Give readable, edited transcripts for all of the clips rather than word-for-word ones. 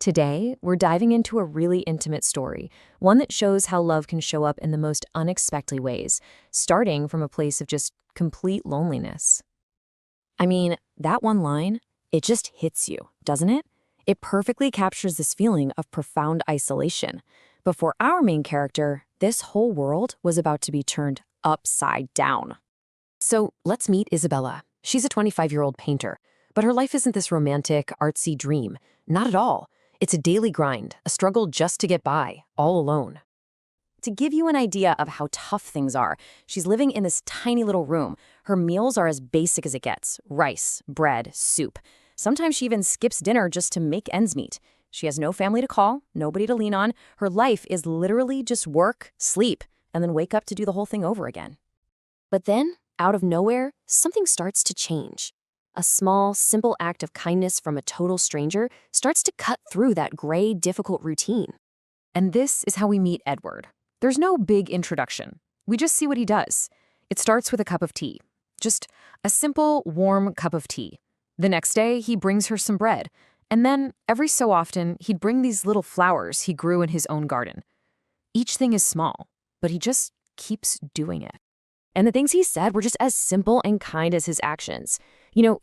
Today, we're diving into a really intimate story, one that shows how love can show up in the most unexpected ways, starting from a place of just complete loneliness. I mean, that one line, it just hits you, doesn't it? It perfectly captures this feeling of profound isolation. But for our main character, this whole world was about to be turned upside down. So let's meet Isabella. She's a 25-year-old painter, but her life isn't this romantic, artsy dream. Not at all. It's a daily grind, a struggle just to get by, all alone. To give you an idea of how tough things are, she's living in this tiny little room. Her meals are as basic as it gets: rice, bread, soup. Sometimes she even skips dinner just to make ends meet. She has no family to call, nobody to lean on. Her life is literally just work, sleep, and then wake up to do the whole thing over again. But then, out of nowhere, something starts to change. A small, simple act of kindness from a total stranger starts to cut through that gray, difficult routine. And this is how we meet Edward. There's no big introduction. We just see what he does. It starts with a cup of tea. Just a simple, warm cup of tea. The next day, he brings her some bread. And then, every so often, he'd bring these little flowers he grew in his own garden. Each thing is small, but he just keeps doing it. And the things he said were just as simple and kind as his actions.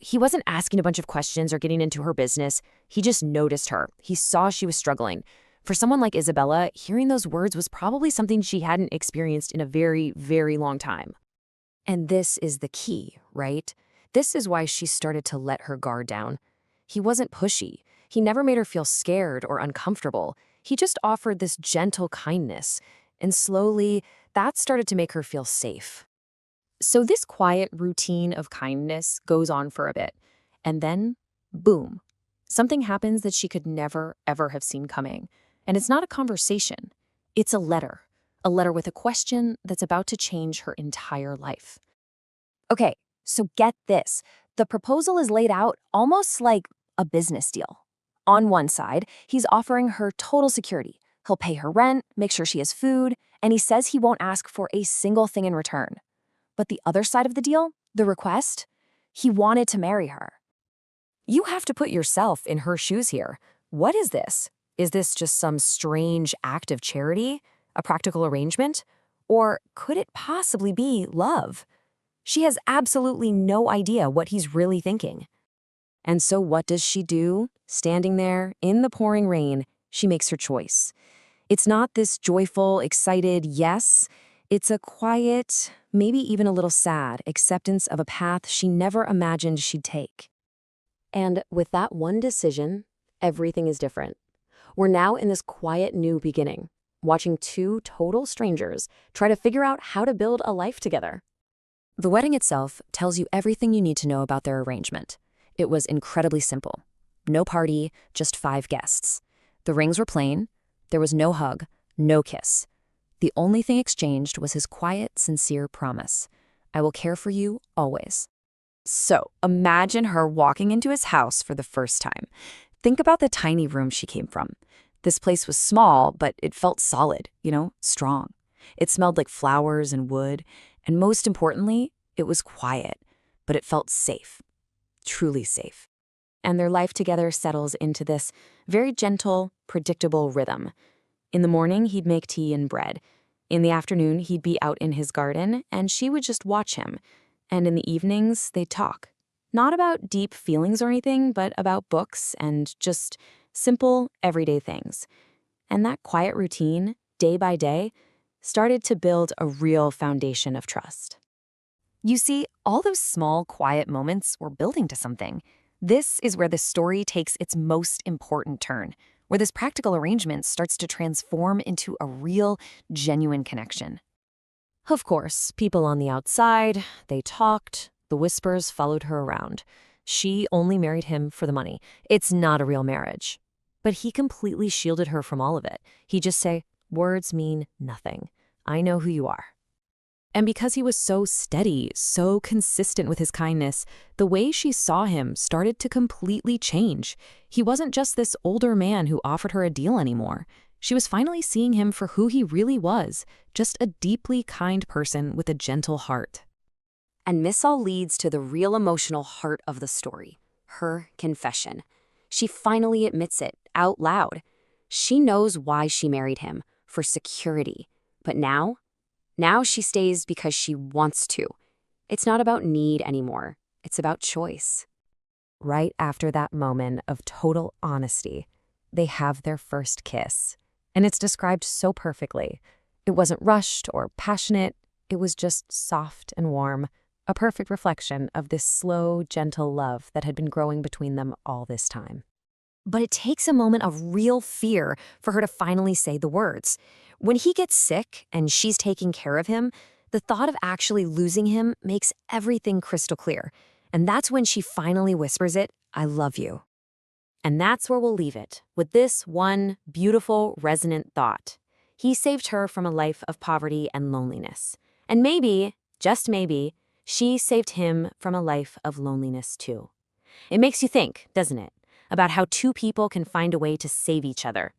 He wasn't asking a bunch of questions or getting into her business. He just noticed her. He saw she was struggling. For someone like Isabella, hearing those words was probably something she hadn't experienced in a very, very long time. And this is the key, right? This is why she started to let her guard down. He wasn't pushy. He never made her feel scared or uncomfortable. He just offered this gentle kindness. And slowly, that started to make her feel safe. So this quiet routine of kindness goes on for a bit. And then, boom, something happens that she could never, ever have seen coming. And it's not a conversation. It's a letter with a question that's about to change her entire life. Okay, so get this. The proposal is laid out almost like a business deal. On one side, he's offering her total security. He'll pay her rent, make sure she has food, and he says he won't ask for a single thing in return. But the other side of the deal, the request, he wanted to marry her. You have to put yourself in her shoes here. What is this? Is this just some strange act of charity? A practical arrangement? Or could it possibly be love? She has absolutely no idea what he's really thinking. And so what does she do? Standing there in the pouring rain, she makes her choice. It's not this joyful, excited yes. It's a quiet, maybe even a little sad acceptance of a path she never imagined she'd take. And with that one decision, everything is different. We're now in this quiet new beginning, watching two total strangers try to figure out how to build a life together. The wedding itself tells you everything you need to know about their arrangement. It was incredibly simple. No party, just 5 guests. The rings were plain. There was no hug, no kiss. The only thing exchanged was his quiet, sincere promise. I will care for you always. So, imagine her walking into his house for the first time. Think about the tiny room she came from. This place was small, but it felt solid, strong. It smelled like flowers and wood, and most importantly, it was quiet, but it felt safe, truly safe. And their life together settles into this very gentle, predictable rhythm. In the morning, he'd make tea and bread. In the afternoon, he'd be out in his garden, and she would just watch him. And in the evenings, they'd talk. Not about deep feelings or anything, but about books and just simple, everyday things. And that quiet routine, day by day, started to build a real foundation of trust. You see, all those small, quiet moments were building to something. This is where the story takes its most important turn, where this practical arrangement starts to transform into a real, genuine connection. Of course, people on the outside, they talked, the whispers followed her around. She only married him for the money. It's not a real marriage. But he completely shielded her from all of it. He'd just say, words mean nothing. I know who you are. And because he was so steady, so consistent with his kindness, the way she saw him started to completely change. He wasn't just this older man who offered her a deal anymore. She was finally seeing him for who he really was, just a deeply kind person with a gentle heart. And this all leads to the real emotional heart of the story, her confession. She finally admits it out loud. She knows why she married him, for security. But now she stays because she wants to. It's not about need anymore. It's about choice. Right after that moment of total honesty, they have their first kiss. And it's described so perfectly. It wasn't rushed or passionate. It was just soft and warm, a perfect reflection of this slow, gentle love that had been growing between them all this time. But it takes a moment of real fear for her to finally say the words. When he gets sick and she's taking care of him, the thought of actually losing him makes everything crystal clear. And that's when she finally whispers it, "I love you." And that's where we'll leave it, with this one beautiful, resonant thought. He saved her from a life of poverty and loneliness. And maybe, just maybe, she saved him from a life of loneliness too. It makes you think, doesn't it, about how two people can find a way to save each other,